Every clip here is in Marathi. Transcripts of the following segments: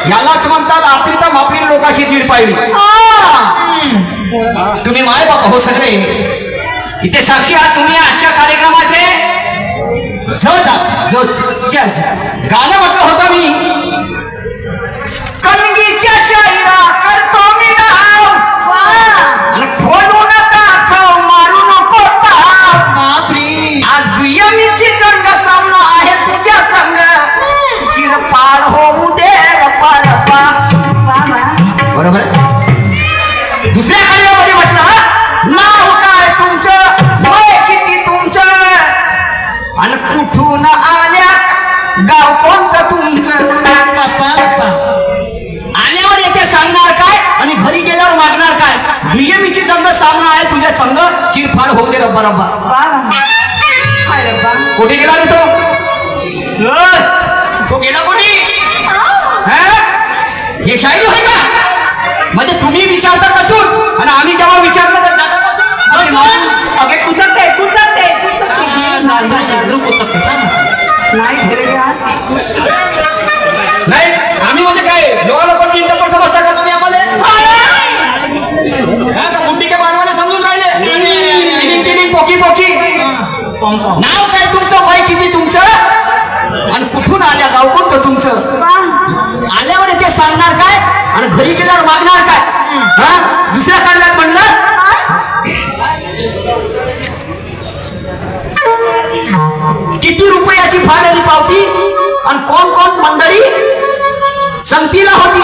यालाच म्हणतात आपली तर मापली लोकांची दीड पाहिली. तुम्ही माय बाप हो सगळे इथे साक्षी आहात तुम्ही आजच्या कार्यक्रमाचे. गाणं म्हटलं होतं मी कलगीच्या शायरा करतो मी नाव आणि खोलून दाखव मारू नको ताव. आज दुय्यमीची जंग सामना आहे तुझ्या संग चिरपाड होऊ दे रपा रपा. बरोबर. दुसऱ्या कळ्यामध्ये म्हटलं नाव काय तुमचं वय किती तुमचं आणि कुठून आल्या गाव कोणतं तुमचं? आल्यावर येते सांगणार काय आणि घरी गेल्यावर मागणार काय? दुय्यमीची जंग सामना आहे तुझ्या संग, चिरफाड होऊ दे रब्बा रब्बा. कुठे गेला रे तो? गेला कोणी? हे शायरी होय का? म्हणजे तुम्ही विचारता कसून आणि आम्ही जेव्हा विचारलं तर नाही. आम्ही म्हणजे काय लोकांची इंटरपर समजता का तुम्ही आम्हाला? बुड्डी के बांधवाने समजून राहिले. पोकी पोकी नाव काय तुमचं, वय किती तुमचं आणि कुठून आल्या, गाव कोणतं तुमचं? आल्यावर ते सांगणार काय आणि घरी गेल्यावर मागणार काय? दुसऱ्या कांड्यात म्हणलं किती रुपयाची फाडली पावती आणि कोण कोण मंडळी संगतीला होती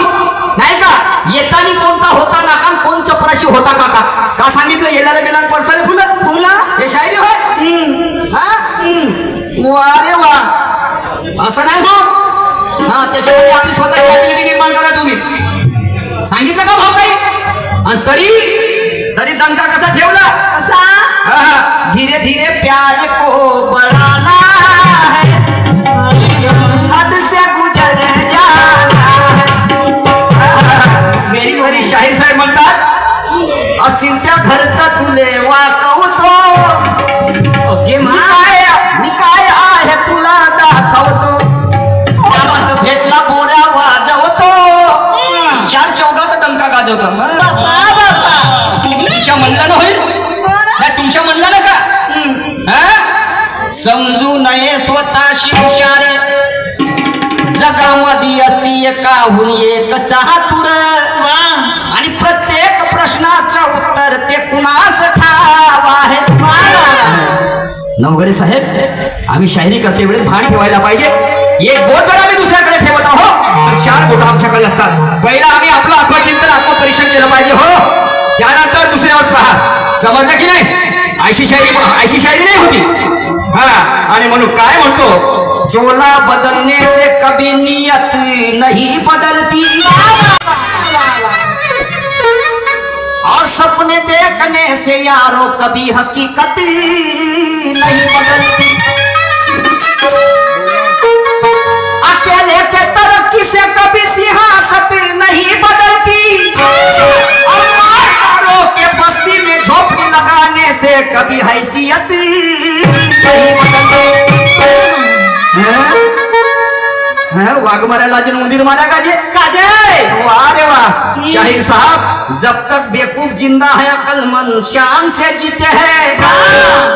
नाही का? येतानी कोणता होता नाका, कोण चपराशी होता काका? का सांगितलं? येल्याला गेला पडसाले फुलं फुला. हे शायरी होय? वा रे वा. असं नाही हो. त्याच्यामध्ये आपली स्वतःची ऍक्टिव्हिटी निर्माण करा तुम्ही. सांगितलं का भाऊ काही? आणि तरी दणका कसा ठेवला? धीरे धीरे प्यार को बढ़ाना है, हद से गुजर जाना है. मेरी घरी शाहीर साहेब म्हणतात असीम त्या घरचा तुले वाकवतो, काय आहे तुला दाखवतो, गावात भेटला बोऱ्या वाजवतो, चार चौकात डंका गाजवतो. तुमच्या म्हणलं ना होईल नाही, तुमच्या म्हणलं ना का? समजू नये स्वतःशी हुशार, जगामध्ये असती एकाहून एक चातुर, आणि प्रत्येक प्रश्नाचं उत्तर ते कुणास ठाव आहे. नवघरे साहेब, आम्ही शायरी करते वेळेस भान ठेवायला पाहिजे. एक बोट जर आम्ही दुसऱ्याकडे ठेवत आहोत तर चार बोट आमच्याकडे असतात. पहिला आम्ही आपलं आत्मचिंतन आत्मपरीक्षण केलं पाहिजे हो, त्यानंतर दुसऱ्यावर पहा. समजलं की नाही? ऐशी शायरी नाही होती. आणि म्हणून काय म्हणतो, चोला बदलने से कभी नियत नहीं बदलती, और सपने देखने से यारो कभी हकीकत नहीं बदलती, अकेले के तरक्की से कभी सियासत नहीं बदलती, और मारों के बस्ती में झोपड़ी लगाने से कभी हैसियत नहीं बदलती. वाघमारा लाजन उंदीर मारा काजे काजे. वाह रे वाह. शाहिर साहब, जब तक बेवकूफ जिंदा है अक्लमंद शान से जीते हैं,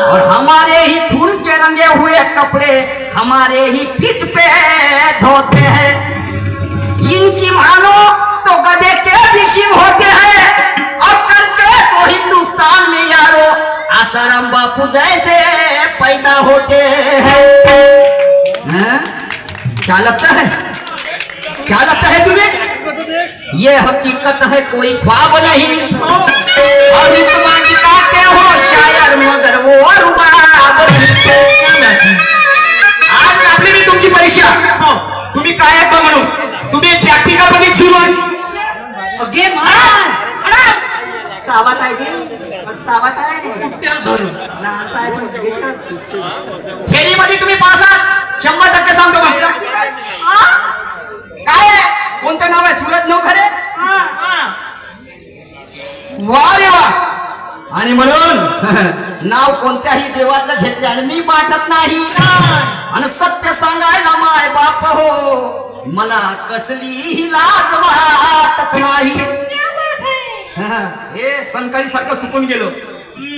और हमारे ही खून के रंगे हुए कपड़े हमारे ही पीठ पे धोते हैं. इनकी मानो तो गधे के भी शिव होते हैं, और करके तो हिंदुस्तान में यारो आसाराम बापू जैसे पैदा होते हैं. क्या लगता है तुम्हें? ये हकीकत है, कोई ख्वाब नहीं. और रुतबा दिखाते हो शायर मगर वो रुबाब नहीं. आज आपली मी तुमची परीक्षा, तुम्ही काय आहेत म्हणून तुम्ही प्रॅक्टिकल मध्ये सुरू गावात आहे थेरीमध्ये तुम्ही पास आहात 100% सांगतो. काय आहे? कोणतं नाव आहे? सूरज नवखरे. वा रे वा. आणि म्हणून नाव कोणत्याही देवाचं घेतल्याने मी वाटत नाही, आणि सत्य सांगायला माय बाप हो मला कसलीही लाज वाटत नाही. हे संकळी सारखं सुकून गेलो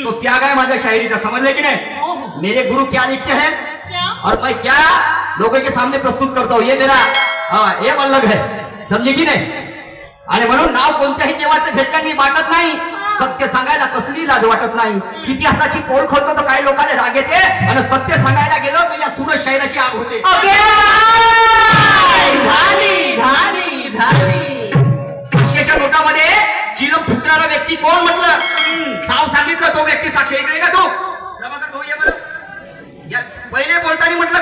तो त्याग आहे माझ्या शायरीचा. समजले की नाही? मेरे गुरु क्या लिखते हैं और मैं क्या लोगों के सामने प्रस्तुत करता हूँ, ये मेरा ये मतलब है. समजे की नाही? आणि म्हणून नाव कोणत्याही देवाचं घेतलं मी वाटत नाही, सत्य सांगायला कसली लाज वाटत नाही. इतिहासाची पोळ खोलतो तर काही लोकांना राग येते, आणि सत्य सांगायला गेलो तर या सूरज शायराची आग होते. पाचशेच्या नोटामध्ये चिलम फुटणारा व्यक्ती कोण म्हटलं? साव सांगितलं तो व्यक्ती साक्ष इकडे का तो? पहिले बोलताना म्हटलं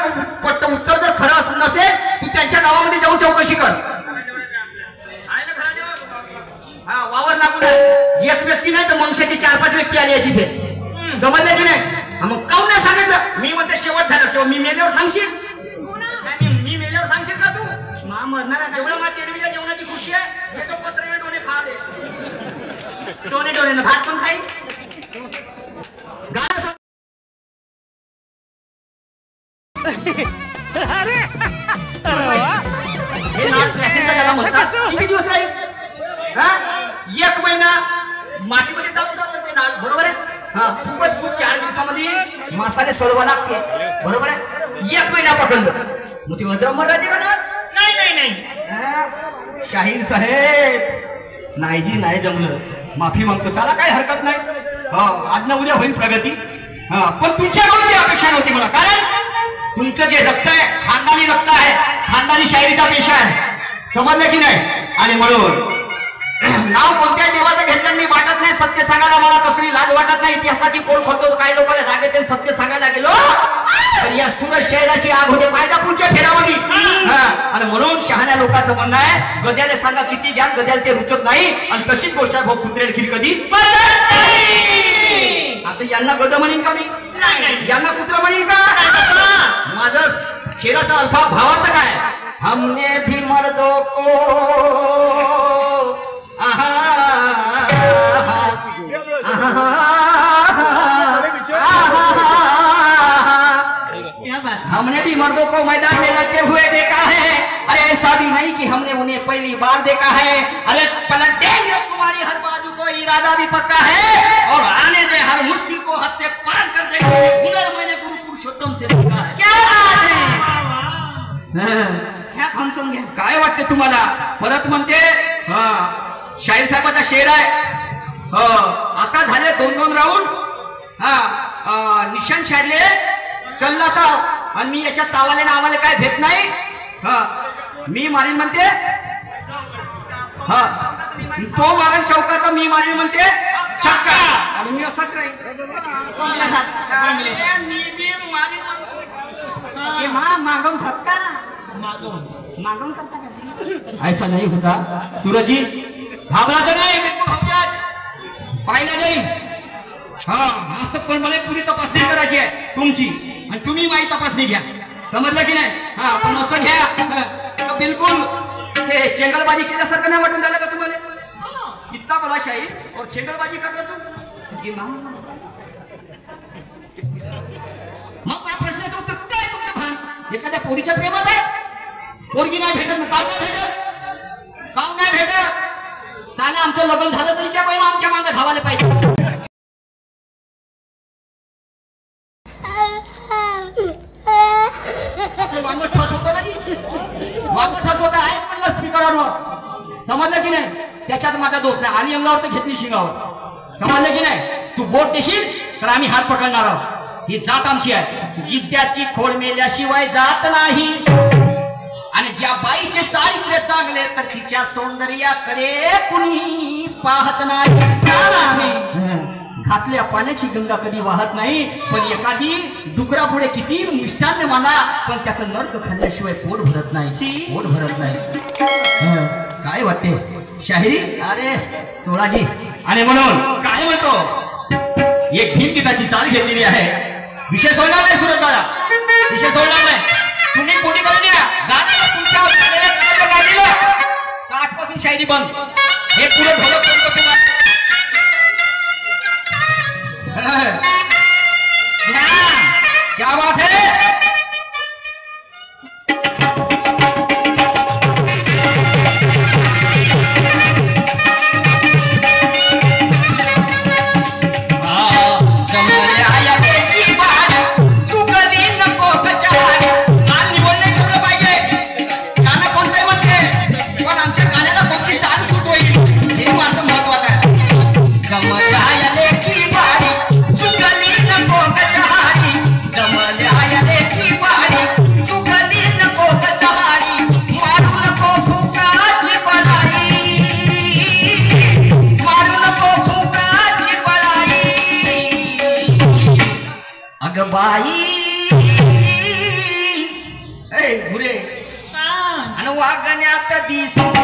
उत्तर जर खरं नसेल तू त्या त्यांच्या गावामध्ये जाऊन चौकशी कर. हा वावर लागून आहे. एक व्यक्ती नाही तर मनुष्याचे 4-5 व्यक्ती आले आहे तिथे. समजलं की नाही? मग काऊन नाही सांगायचं? मी म्हणते शेवट झालं किंवा मी मेल्यावर सांगशील. मी मेल्यावर सांगशील का तू? एवढं मला टेलिव्हिजन जेवणाची खुशी आहे. हे पत्र डोणे खा दे. डोणे भात पण खाईल. गाणं हे नाट प्लॅसिंगला त्याला म्हणतात. किती दिवस राहील? एक महिना मातीमध्ये टाकून जातं ते नाट. बरोबर आहे? हा खूपच खूप 4 दिवसामध्ये मसाले सोडवा लागते. बरोबर आहे? 1 महिना पकडलं मग ती वज्रमर राहते का नाट? नाही. शाहीर साहेब नाही जी नाही जमलं. माफी मागतो. चला काही हरकत नाही. आज ना उद्या होईल प्रगती. पण तुमच्याकडून ती अपेक्षा नव्हती मला. कारण तुमचं जे रक्त आहे खानदानी रक्त आहे. खानदानी शायरीचा पेशा आहे. समजलं की नाही? आणि म्हणून नाव कोणत्या देवाचं घेतलं मी वाटत नाही. सत्य सांगायला मला कसली लाज वाटत नाही. इतिहासाची पोल खोलतो. काही लोकांना राग येते. सत्य सांगायला गेलो तर या सुरत शहराची आग होते पायजा पुढच्या फेरामध्ये. आणि म्हणून शहाण्या लोकांचं म्हणणं आहे गद्याने सांगा किती ज्ञान गद्याला ते रुचत नाही. आणि तशीच गोष्ट भाऊ कुत्रेल खीर कधी. आता यांना गद म्हणीन का मी? यांना कुत्रा म्हणीन का? माझं शेराचा अल्फा भावार्थ काय? हमने भी मर्दों को हमने भी मर्दों को मैदान में लड़ते हुए देखा है. अरे ऐसा भी नहीं कि हमने उन्हें पहली बार देखा है. अरे पलट देंगे तुम्हारी हर बाजू को इरादा भी पक्का है. और आने दे हर मुश्किल को हद से पार कर देंगे. हुनर मैंने गुरु पुरुषोत्तम से सीखा है. क्या बात है? ह्या थांबसून घ्या. काय वाटते तुम्हाला? परत म्हणते शाहीर साहेबाचा शेर आहे. आता झाले 2-2 राऊंड. निशान शारले चलला तर आणि मी याच्या तावाले ना आम्हाला काय भेट नाही. मी मारीन म्हणते. तो मारण चौकात मी मारीन म्हणते छक्का. आणि मी असंच राहील. मागून छक्का मागून करता कशी? ऐसा नहीं होता सूरजी. घाबरायचं नाही. पाहिलं जाईल. आज पण मला पुरी तपासणी करायची आहे तुमची. आणि तुम्ही माझी तपासणी घ्या. समजलं की नाही? पण असं घ्या बिलकुल हे चेंगलबाजी केल्यासारखं नाही वाटून झालं का तुम्हाला? इतका बला शाहीर और चेंगलबाजी करता तू. मग माझ्या प्रश्नाचं उत्तर कुठे आहे तुमचं भान? एखाद्या पोरीच्या प्रेमात आहे. पोरगी नाही भेटत. काव नाही भेटत. काव नाही भेटत. साला आमचं लग्न झालं तरी त्या बाई आमच्या मागे धावायला पाहिजे. मागं ठस होतं ना जी. मागं ठस होतं आहे म्हणलं स्पीकरवर. समजलं की नाही? त्याच्यात माझा दोस्त नाही. आणि अंगावर तर घेतली शिंगावर. समजलं की नाही? तू बोट देशील तर आम्ही हात पकडणार आहोत. ही जात आमची आहे. जिद्याची खोड मेल्याशिवाय जात नाही. आणि ज्या बाईचे चारित्र्य चांगले तर तिच्या सौंदर्याकडे कुणी पाहत नाही. घातल्या पाण्याची गंगा कधी वाहत नाही. पण एखादी डुकरा पुढे किती मिष्टान्न माना पण त्याचं नर्क खाल्ल्याशिवाय पोट भरत नाही. पोट भरत नाही. काय वाटते शाहिरी? अरे सोळाजी. आणि म्हणून काय म्हणतो एक भीमगीताची चाल घेतलेली आहे. विषय सोडणार नाही सुरत दादा. विषय सोडणार नाही. तुम्ही कोणी करून या गाण्याला तुमच्या आजपासून शायरी बंद. हे पुढे ढोलक करतो तुम्हाला. क्या बात है? मात्र वागण्यात दिसू